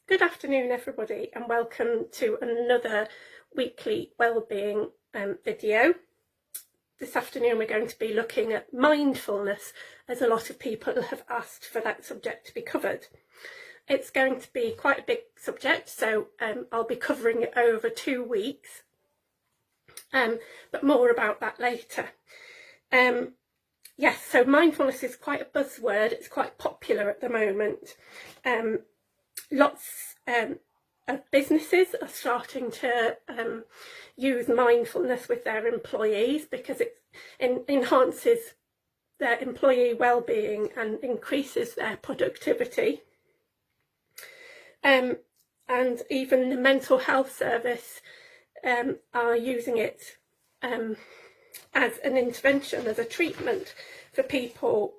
Good afternoon everybody, and welcome to another weekly wellbeing video. This afternoon we're going to be looking at mindfulness, as a lot of people have asked for that subject to be covered. It's going to be quite a big subject, so I'll be covering it over 2 weeks, but more about that later. Yes, so mindfulness is quite a buzzword. It's quite popular at the moment. Lots of businesses are starting to use mindfulness with their employees because it enhances their employee well-being and increases their productivity. And even the mental health service are using it as an intervention, as a treatment for people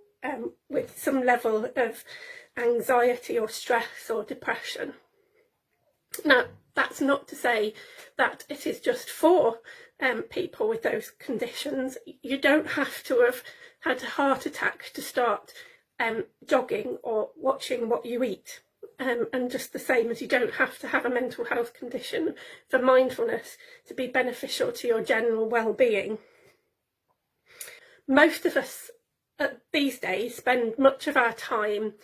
with some level of anxiety or stress or depression. Now, that's not to say that it is just for people with those conditions. You don't have to have had a heart attack to start jogging or watching what you eat. And just the same as you don't have to have a mental health condition for mindfulness to be beneficial to your general well-being. Most of us these days spend much of our time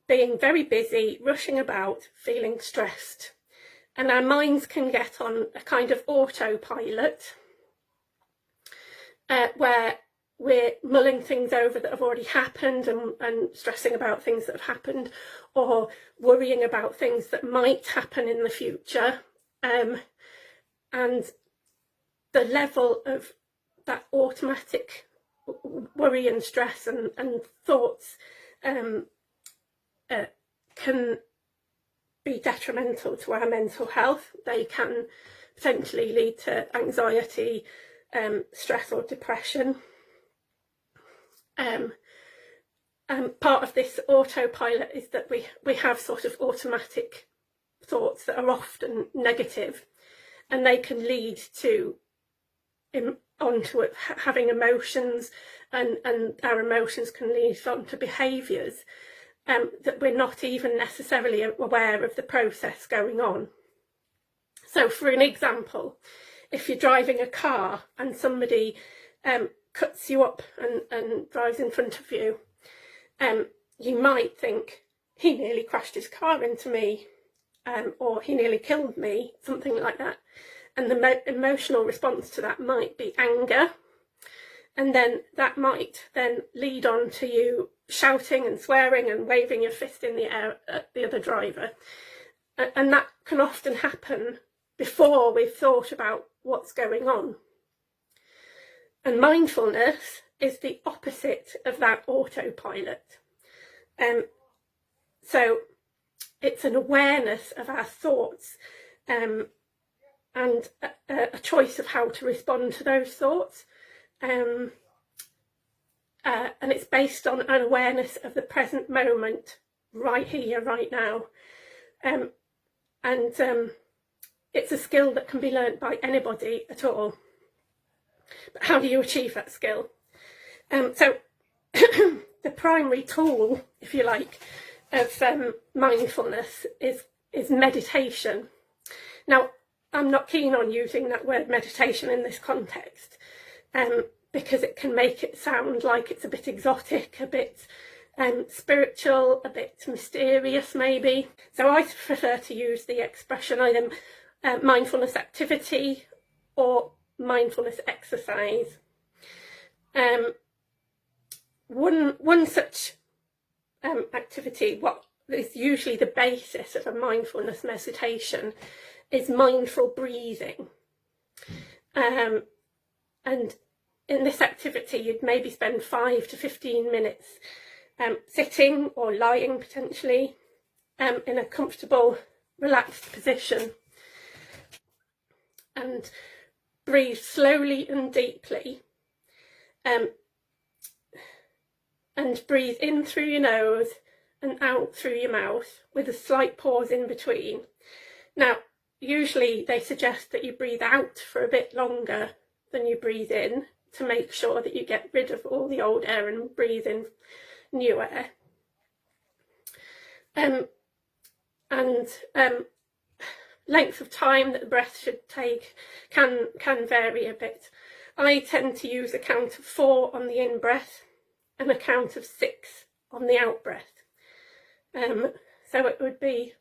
being very busy, rushing about, feeling stressed. And our minds can get on a kind of autopilot where we're mulling things over that have already happened and stressing about things that have happened, or worrying about things that might happen in the future. And the level of that automatic worry and stress and thoughts can be detrimental to our mental health. They can potentially lead to anxiety, stress or depression. Part of this autopilot is that we have sort of automatic thoughts that are often negative, and they can lead to onto it having emotions, and our emotions can lead on to behaviours that we're not even necessarily aware of the process going on. So for an example, if you're driving a car and somebody cuts you up and drives in front of you, you might think, he nearly crashed his car into me, or he nearly killed me, something like that. And the emotional response to that might be anger. And then that might then lead on to you shouting and swearing and waving your fist in the air at the other driver. And that can often happen before we've thought about what's going on. And mindfulness is the opposite of that autopilot. So it's an awareness of our thoughts and a choice of how to respond to those thoughts. And it's based on an awareness of the present moment, right here, right now. It's a skill that can be learnt by anybody at all. But how do you achieve that skill? So the primary tool, if you like, of mindfulness is meditation. Now, I'm not keen on using that word meditation in this context, because it can make it sound like it's a bit exotic, a bit spiritual, a bit mysterious maybe. So I prefer to use the expression either mindfulness activity or mindfulness exercise. One such activity, what is usually the basis of a mindfulness meditation, is mindful breathing. And in this activity, you'd maybe spend 5 to 15 minutes sitting or lying potentially in a comfortable, relaxed position, and breathe slowly and deeply, and breathe in through your nose and out through your mouth with a slight pause in between. Now, usually they suggest that you breathe out for a bit longer than you breathe in, to make sure that you get rid of all the old air and breathe in new air. And and length of time that the breath should take can vary a bit. I tend to use a count of 4 on the in-breath and a count of 6 on the out-breath. So it would be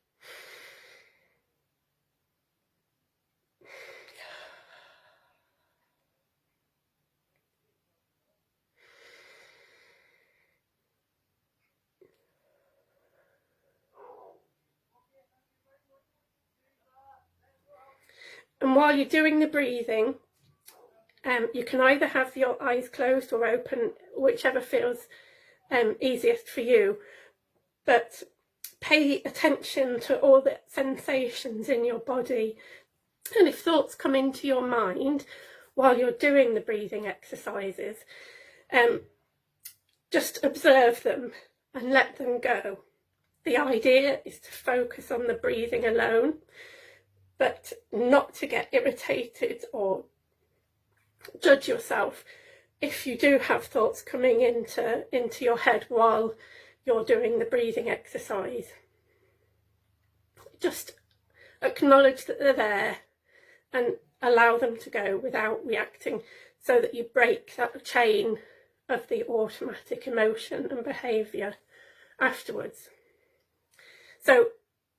and while you're doing the breathing, you can either have your eyes closed or open, whichever feels easiest for you, but pay attention to all the sensations in your body, and if thoughts come into your mind while you're doing the breathing exercises, just observe them and let them go. The idea is to focus on the breathing alone, but not to get irritated or judge yourself if you do have thoughts coming into your head while you're doing the breathing exercise. Just acknowledge that they're there and allow them to go without reacting, so that you break that chain of the automatic emotion and behaviour afterwards. So,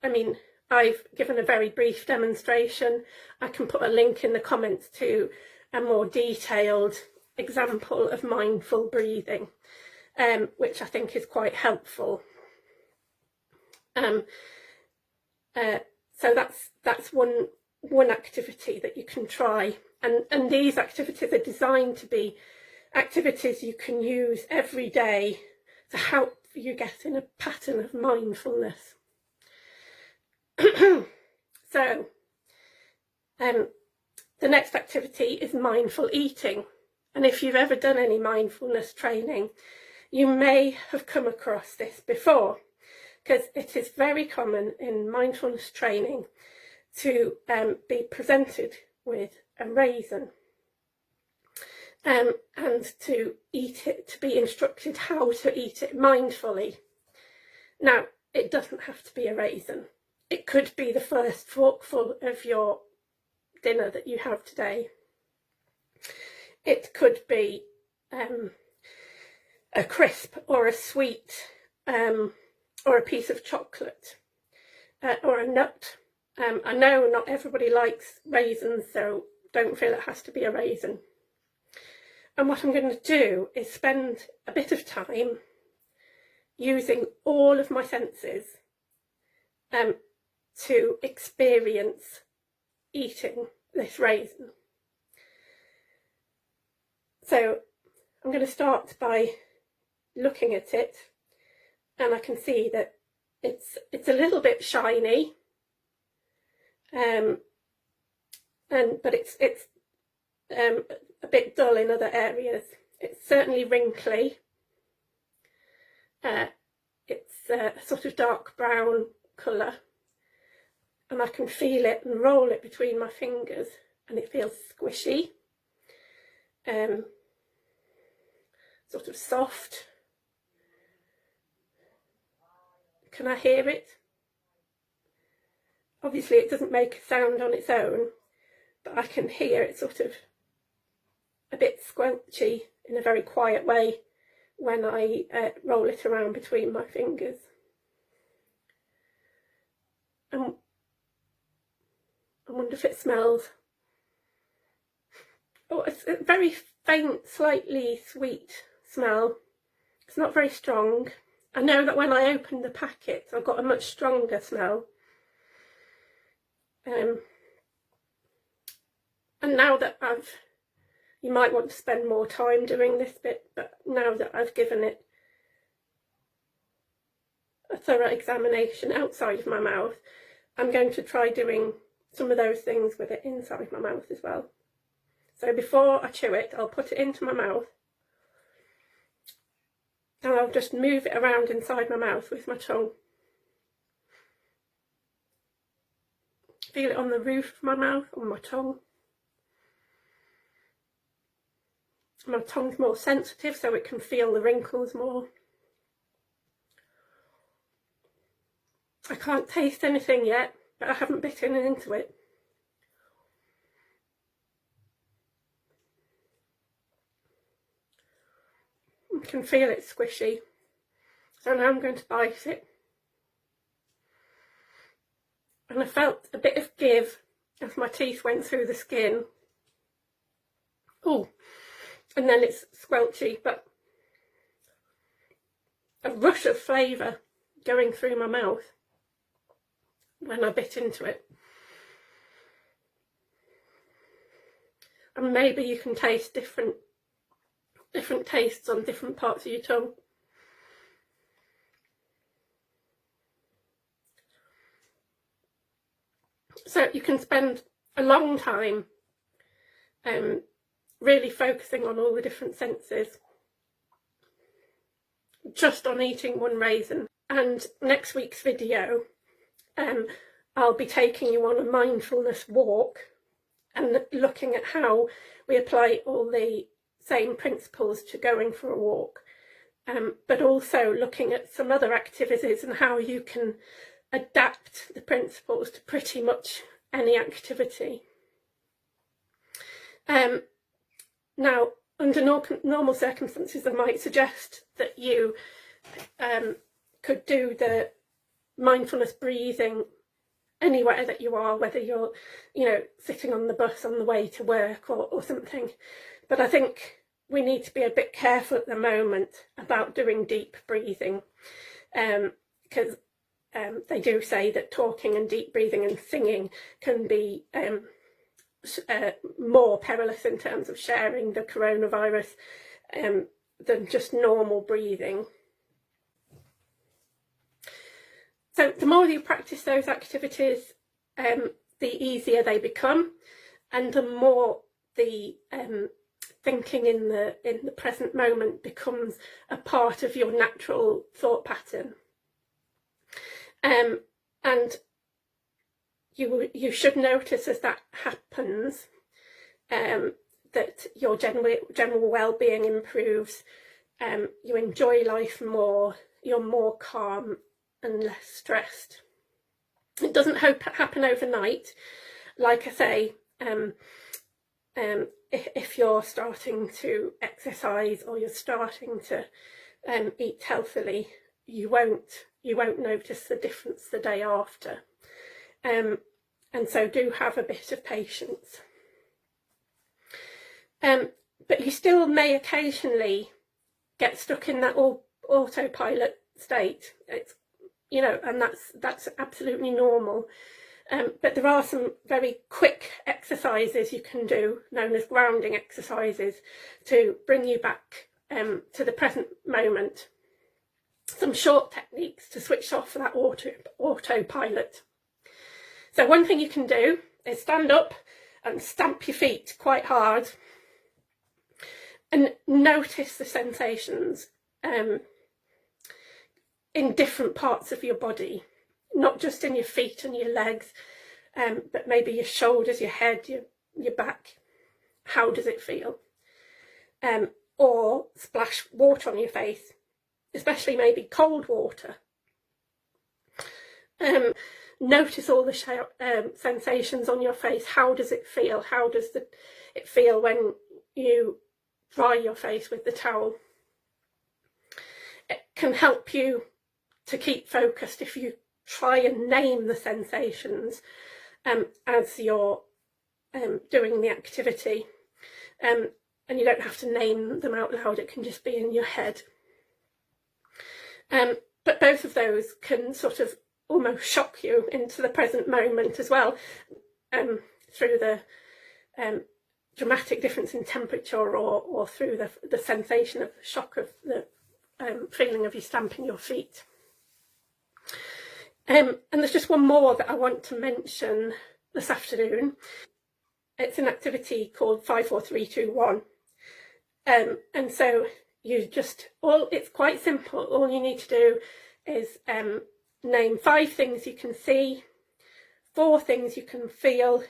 I mean, I've given a very brief demonstration. I can put a link in the comments to a more detailed example of mindful breathing, which I think is quite helpful. So that's one activity that you can try, and these activities are designed to be activities you can use every day to help you get in a pattern of mindfulness. So the next activity is mindful eating, and if you've ever done any mindfulness training, you may have come across this before, because it is very common in mindfulness training to be presented with a raisin, and to eat it, to be instructed how to eat it mindfully. Now, it doesn't have to be a raisin. It could be the first forkful of your dinner that you have today. It could be a crisp or a sweet, or a piece of chocolate, or a nut. I know not everybody likes raisins, so don't feel it has to be a raisin. And what I'm going to do is spend a bit of time using all of my senses to experience eating this raisin. So I'm going to start by looking at it, and I can see that it's a little bit shiny, but it's a bit dull in other areas. It's certainly wrinkly. It's a sort of dark brown colour, and I can feel it and roll it between my fingers, and it feels squishy, sort of soft. Can I hear it? Obviously it doesn't make a sound on its own, but I can hear it sort of a bit squelchy in a very quiet way when I roll it around between my fingers. And I wonder if it smells. Oh, it's a very faint, slightly sweet smell. It's not very strong. I know that when I opened the packet, I got a much stronger smell. And now that you might want to spend more time doing this bit, but now that I've given it a thorough examination outside of my mouth, I'm going to try doing some of those things with it inside my mouth as well. So before I chew it, I'll put it into my mouth, and I'll just move it around inside my mouth with my tongue. Feel it on the roof of my mouth, on my tongue. My tongue's more sensitive, so it can feel the wrinkles more. I can't taste anything yet, but I haven't bitten into it. I can feel it squishy. So now I'm going to bite it. And I felt a bit of give as my teeth went through the skin. Oh, and then it's squelchy, but a rush of flavour going through my mouth when I bit into it. And maybe you can taste different tastes on different parts of your tongue. So you can spend a long time really focusing on all the different senses just on eating one raisin. And next week's video, I'll be taking you on a mindfulness walk and looking at how we apply all the same principles to going for a walk, but also looking at some other activities and how you can adapt the principles to pretty much any activity. Now, under normal circumstances, I might suggest that you could do the mindfulness breathing anywhere that you are, whether you're, sitting on the bus on the way to work or something. But I think we need to be a bit careful at the moment about doing deep breathing, because they do say that talking and deep breathing and singing can be more perilous in terms of sharing the coronavirus than just normal breathing. So the more you practice those activities, the easier they become, and the more the thinking in the present moment becomes a part of your natural thought pattern. And you should notice as that happens that your general well-being improves, you enjoy life more, you're more calm and less stressed. It doesn't happen overnight. Like I say, if you're starting to exercise or you're starting to eat healthily, you won't notice the difference the day after. And so do have a bit of patience. But you still may occasionally get stuck in that autopilot state. It's, and that's absolutely normal. But there are some very quick exercises you can do, known as grounding exercises, to bring you back to the present moment. Some short techniques to switch off that autopilot. So one thing you can do is stand up and stamp your feet quite hard and notice the sensations in different parts of your body, not just in your feet and your legs, but maybe your shoulders, your head, your back. How does it feel? Or splash water on your face, especially maybe cold water. Notice all the sensations on your face. How does it feel? How does it feel when you dry your face with the towel? It can help you to keep focused if you try and name the sensations as you're doing the activity. And you don't have to name them out loud, it can just be in your head. But both of those can sort of almost shock you into the present moment as well, through the dramatic difference in temperature or through the sensation of the shock of the feeling of you stamping your feet. And there's just one more that I want to mention this afternoon. It's an activity called 5, 4, 3, 2, 1. And so it's quite simple. All you need to do is name 5 things you can see, 4 things you can feel,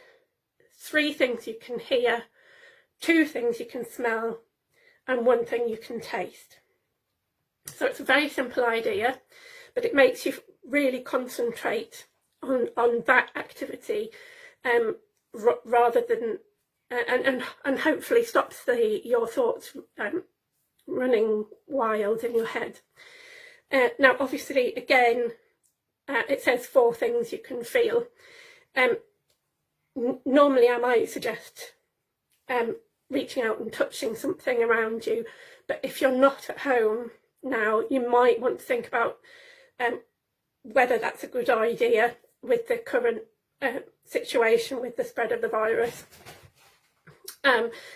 3 things you can hear, 2 things you can smell, and 1 thing you can taste. So it's a very simple idea, but it makes you really concentrate on that activity, rather than and hopefully stops your thoughts running wild in your head. Now, obviously, again, it says 4 things you can feel. Normally, I might suggest reaching out and touching something around you, but if you're not at home now, you might want to think about whether that's a good idea with the current situation with the spread of the virus.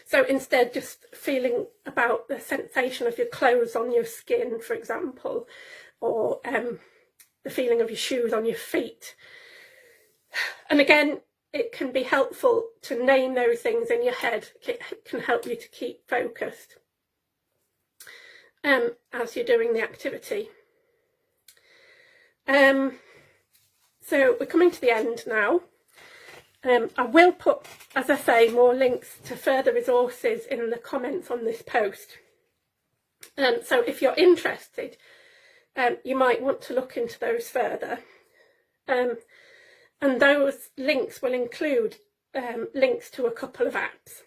So instead, just feeling about the sensation of your clothes on your skin, for example, or the feeling of your shoes on your feet. And again, it can be helpful to name those things in your head. It can help you to keep focused as you're doing the activity. So we're coming to the end now. I will put, as I say, more links to further resources in the comments on this post. So if you're interested, you might want to look into those further. And those links will include links to a couple of apps.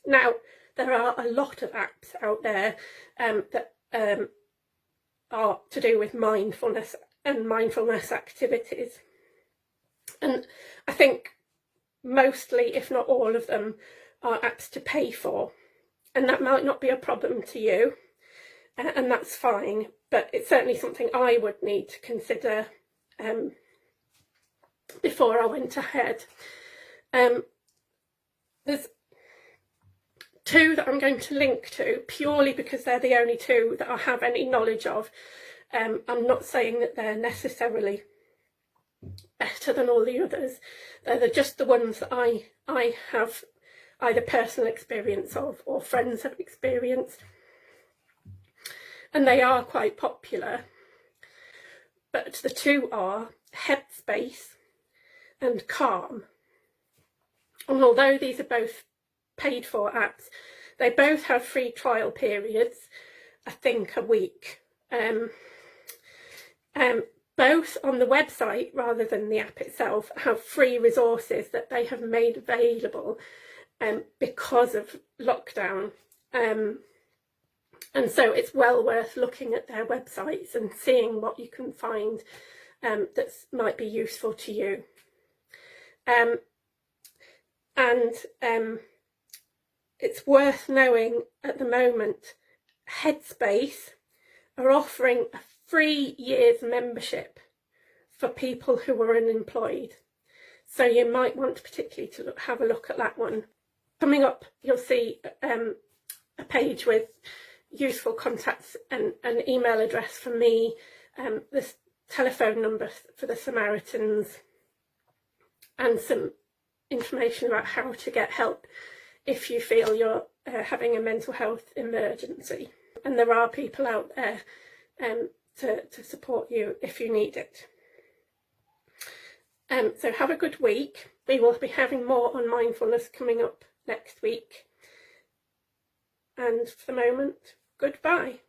Now, there are a lot of apps out there that are to do with mindfulness and mindfulness activities. And I think mostly, if not all of them, are apps to pay for. And that might not be a problem to you, and that's fine, but it's certainly something I would need to consider before I went ahead. There's 2 that I'm going to link to, purely because they're the only 2 that I have any knowledge of. I'm not saying that they're necessarily better than all the others. They're just the ones that I have either personal experience of or friends have experienced. And they are quite popular. But the 2 are Headspace and Calm. And although these are both paid for apps, they both have free trial periods, I think a week. Both on the website, rather than the app itself, have free resources that they have made available because of lockdown. And so it's well worth looking at their websites and seeing what you can find that might be useful to you. It's worth knowing at the moment, Headspace are offering a free year's membership for people who are unemployed. So you might want particularly to have a look at that one. Coming up, you'll see a page with useful contacts and an email address for me, this telephone number for the Samaritans, and some information about how to get help if you feel you're having a mental health emergency. And there are people out there to support you if you need it. So have a good week. We will be having more on mindfulness coming up next week. And for the moment, goodbye.